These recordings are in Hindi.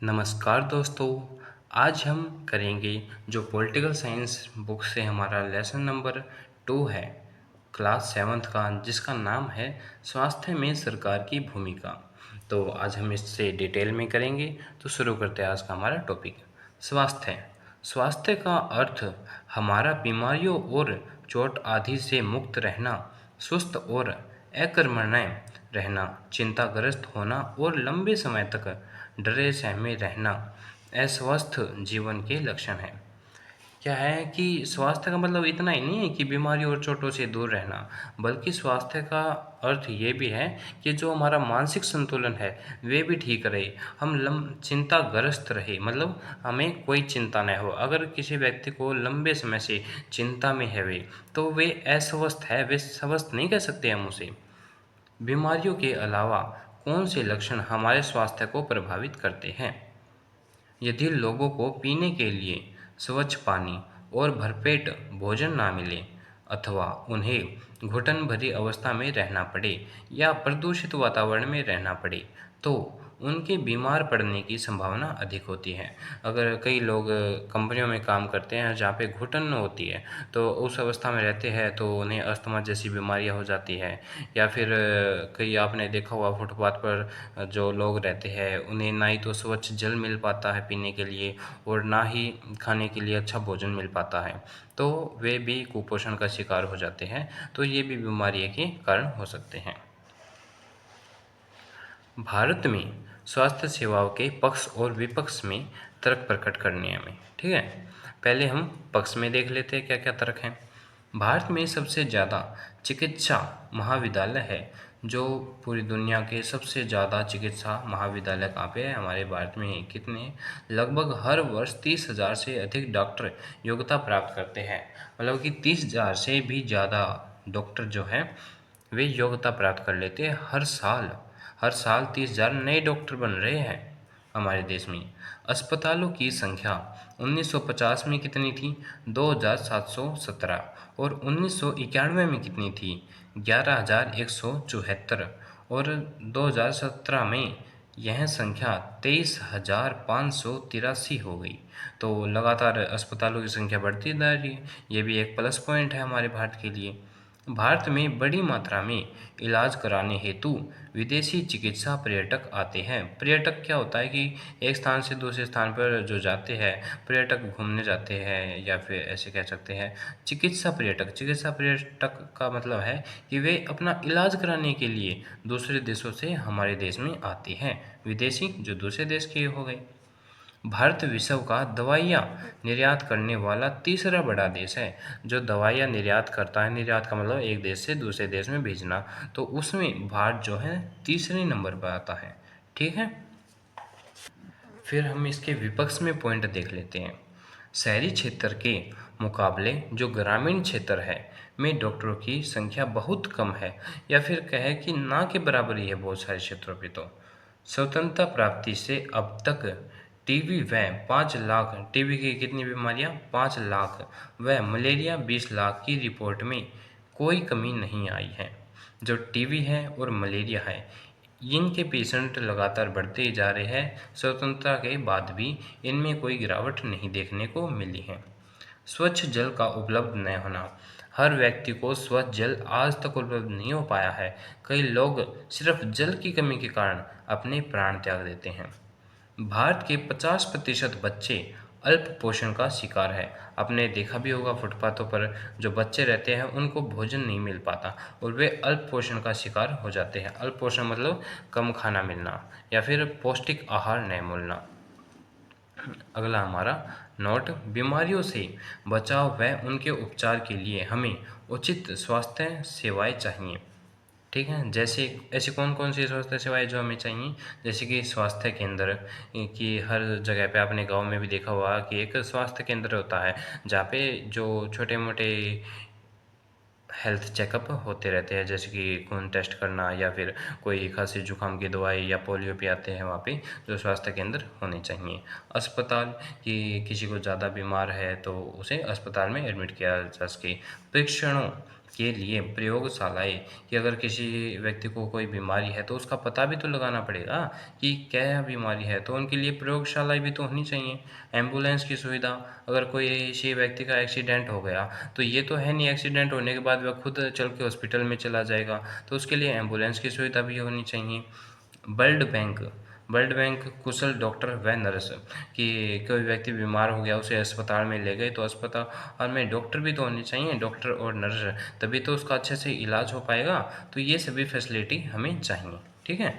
नमस्कार दोस्तों। आज हम करेंगे जो पॉलिटिकल साइंस बुक से हमारा लेसन नंबर 2 है, क्लास 7th का, जिसका नाम है स्वास्थ्य में सरकार की भूमिका। तो आज हम इससे डिटेल में करेंगे। तो शुरू करते हैं आज का हमारा टॉपिक। स्वास्थ्य। स्वास्थ्य का अर्थ हमारा बीमारियों और चोट आदि से मुक्त रहना, स्वस्थ और अकर्मण्य रहना, चिंताग्रस्त होना और लंबे समय तक डरे सहमे रहना अस्वस्थ जीवन के लक्षण हैं। क्या है कि स्वास्थ्य का मतलब इतना ही नहीं है कि बीमारी और चोटों से दूर रहना, बल्कि स्वास्थ्य का अर्थ ये भी है कि जो हमारा मानसिक संतुलन है वे भी ठीक रहे, हम चिंताग्रस्त रहे, मतलब हमें कोई चिंता न हो। अगर किसी व्यक्ति को लंबे समय से चिंता में है वे, तो वे अस्वस्थ है, वे स्वस्थ नहीं कह सकते हम उसे। बीमारियों के अलावा कौन से लक्षण हमारे स्वास्थ्य को प्रभावित करते हैं? यदि लोगों को पीने के लिए स्वच्छ पानी और भरपेट भोजन ना मिले, अथवा उन्हें घुटन भरी अवस्था में रहना पड़े या प्रदूषित वातावरण में रहना पड़े, तो उनके बीमार पड़ने की संभावना अधिक होती है। अगर कई लोग कंपनियों में काम करते हैं जहाँ पे घुटन होती है, तो उस अवस्था में रहते हैं तो उन्हें अस्थमा जैसी बीमारियाँ हो जाती है। या फिर कई आपने देखा होगा फुटपाथ पर जो लोग रहते हैं उन्हें ना ही तो स्वच्छ जल मिल पाता है पीने के लिए, और ना ही खाने के लिए अच्छा भोजन मिल पाता है, तो वे भी कुपोषण का शिकार हो जाते हैं। तो ये भी बीमारी के कारण हो सकते हैं। भारत में स्वास्थ्य सेवाओं के पक्ष और विपक्ष में तर्क प्रकट करने में, ठीक है। पहले हम पक्ष में देख लेते हैं क्या क्या तर्क हैं। भारत में सबसे ज़्यादा चिकित्सा महाविद्यालय है। जो पूरी दुनिया के सबसे ज़्यादा चिकित्सा महाविद्यालय कहाँ पे है? हमारे भारत में हैं। कितने? लगभग हर वर्ष 30,000 से अधिक डॉक्टर योग्यता प्राप्त करते हैं। मतलब कि 30,000 से भी ज़्यादा डॉक्टर जो हैं वे योग्यता प्राप्त कर लेते हैं हर साल। हर साल 30,000 नए डॉक्टर बन रहे हैं हमारे देश में। अस्पतालों की संख्या 1950 में कितनी थी? 2,717। और 1991 में कितनी थी? 11,174। और 2017 में यह संख्या 23,583 हो गई। तो लगातार अस्पतालों की संख्या बढ़ती जा रही है। ये भी एक प्लस पॉइंट है हमारे भारत के लिए। भारत में बड़ी मात्रा में इलाज कराने हेतु विदेशी चिकित्सा पर्यटक आते हैं। पर्यटक क्या होता है कि एक स्थान से दूसरे स्थान पर जो जाते हैं, पर्यटक घूमने जाते हैं, या फिर ऐसे कह सकते हैं चिकित्सा पर्यटक। चिकित्सा पर्यटक का मतलब है कि वे अपना इलाज कराने के लिए दूसरे देशों से हमारे देश में आते हैं। विदेशी जो दूसरे देश के हो गए। भारत विश्व का दवाइयाँ निर्यात करने वाला तीसरा बड़ा देश है। जो दवाइयाँ निर्यात करता है, निर्यात का मतलब एक देश से दूसरे देश में भेजना, तो उसमें भारत जो है तीसरे नंबर पर आता है, ठीक है। फिर हम इसके विपक्ष में पॉइंट देख लेते हैं। शहरी क्षेत्र के मुकाबले जो ग्रामीण क्षेत्र है में डॉक्टरों की संख्या बहुत कम है, या फिर कहे कि ना के बराबर ही है बहुत सारे क्षेत्रों पे। तो स्वतंत्रता प्राप्ति से अब तक टीबी व 5 लाख, टीबी की कितनी बीमारियां? 5 लाख, व मलेरिया 20 लाख की रिपोर्ट में कोई कमी नहीं आई है। जो टीबी है और मलेरिया है, इनके पेशेंट लगातार बढ़ते ही जा रहे हैं। स्वतंत्रता के बाद भी इनमें कोई गिरावट नहीं देखने को मिली है। स्वच्छ जल का उपलब्ध न होना। हर व्यक्ति को स्वच्छ जल आज तक उपलब्ध नहीं हो पाया है। कई लोग सिर्फ जल की कमी के कारण अपने प्राण त्याग देते हैं। भारत के 50% बच्चे अल्प पोषण का शिकार है। आपने देखा भी होगा फुटपाथों पर जो बच्चे रहते हैं उनको भोजन नहीं मिल पाता और वे अल्प पोषण का शिकार हो जाते हैं। अल्प पोषण मतलब कम खाना मिलना या फिर पौष्टिक आहार नहीं मिलना। अगला हमारा नोट, बीमारियों से बचाव व उनके उपचार के लिए हमें उचित स्वास्थ्य सेवाएं चाहिए, ठीक है। जैसे ऐसी कौन कौन सी स्वास्थ्य सेवाएं जो हमें चाहिए? जैसे कि स्वास्थ्य केंद्र, कि हर जगह पे आपने गांव में भी देखा होगा कि एक स्वास्थ्य केंद्र होता है जहाँ पे जो छोटे मोटे हेल्थ चेकअप होते रहते हैं, जैसे कि खून टेस्ट करना या फिर कोई खांसी जुकाम की दवाई या पोलियो पे आते हैं, वहाँ पे जो स्वास्थ्य केंद्र होने चाहिए। अस्पताल, कि किसी को ज़्यादा बीमार है तो उसे अस्पताल में एडमिट किया जा सके। परीक्षणों के लिए प्रयोगशालाएँ, कि अगर किसी व्यक्ति को कोई बीमारी है तो उसका पता भी तो लगाना पड़ेगा कि क्या बीमारी है, तो उनके लिए प्रयोगशालाएँ भी तो होनी चाहिए। एम्बुलेंस की सुविधा, अगर कोई किसी व्यक्ति का एक्सीडेंट हो गया तो ये तो है नहीं एक्सीडेंट होने के बाद वह खुद चल के हॉस्पिटल में चला जाएगा, तो उसके लिए एम्बुलेंस की सुविधा भी होनी चाहिए। ब्लड बैंक कुशल डॉक्टर व नर्स, कि कोई व्यक्ति बीमार हो गया उसे अस्पताल में ले गए तो अस्पताल में डॉक्टर भी तो होने चाहिए, डॉक्टर और नर्स, तभी तो उसका अच्छे से इलाज हो पाएगा। तो ये सभी फैसिलिटी हमें चाहिए। ठीक है।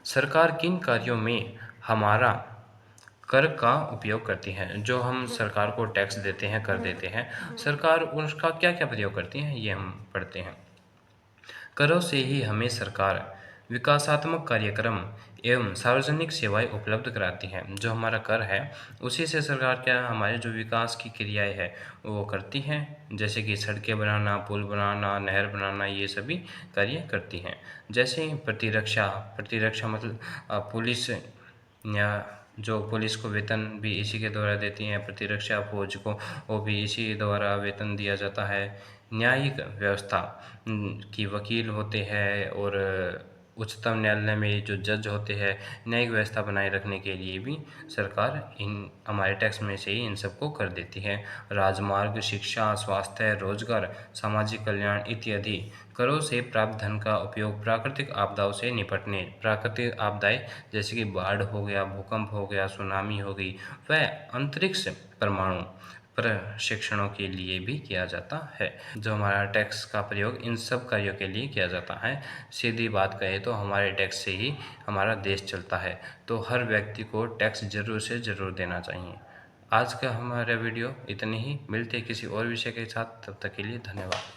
सरकार किन कार्यों में हमारा कर का उपयोग करती है? जो हम सरकार को टैक्स देते हैं, कर देते हैं, सरकार उसका क्या क्या प्रयोग करती है, ये हम पढ़ते हैं। करों से ही हमें सरकार विकासात्मक कार्यक्रम एवं सार्वजनिक सेवाएं उपलब्ध कराती है। जो हमारा कर है उसी से सरकार क्या हमारे जो विकास की क्रियाएं है वो करती हैं, जैसे कि सड़कें बनाना, पुल बनाना, नहर बनाना, ये सभी कार्य करती हैं। जैसे प्रतिरक्षा, प्रतिरक्षा मतलब पुलिस, या जो पुलिस को वेतन भी इसी के द्वारा देती हैं, प्रतिरक्षा फौज को वो भी इसी द्वारा वेतन दिया जाता है। न्यायिक व्यवस्था, की वकील होते हैं और उच्चतम न्यायालय में जो जज होते हैं, न्यायिक व्यवस्था बनाए रखने के लिए भी सरकार इन हमारे टैक्स में से ही इन सबको कर देती है। राजमार्ग, शिक्षा, स्वास्थ्य, रोजगार, सामाजिक कल्याण इत्यादि। करों से प्राप्त धन का उपयोग प्राकृतिक आपदाओं से निपटने, प्राकृतिक आपदाएं जैसे कि बाढ़ हो गया, भूकंप हो गया, सुनामी हो गई, व अंतरिक्ष परमाणु प्रशिक्षणों के लिए भी किया जाता है। जो हमारा टैक्स का प्रयोग इन सब कार्यों के लिए किया जाता है। सीधी बात कहें तो हमारे टैक्स से ही हमारा देश चलता है, तो हर व्यक्ति को टैक्स ज़रूर से ज़रूर देना चाहिए। आज का हमारा वीडियो इतने ही, मिलते हैं किसी और विषय के साथ, तब तक के लिए धन्यवाद।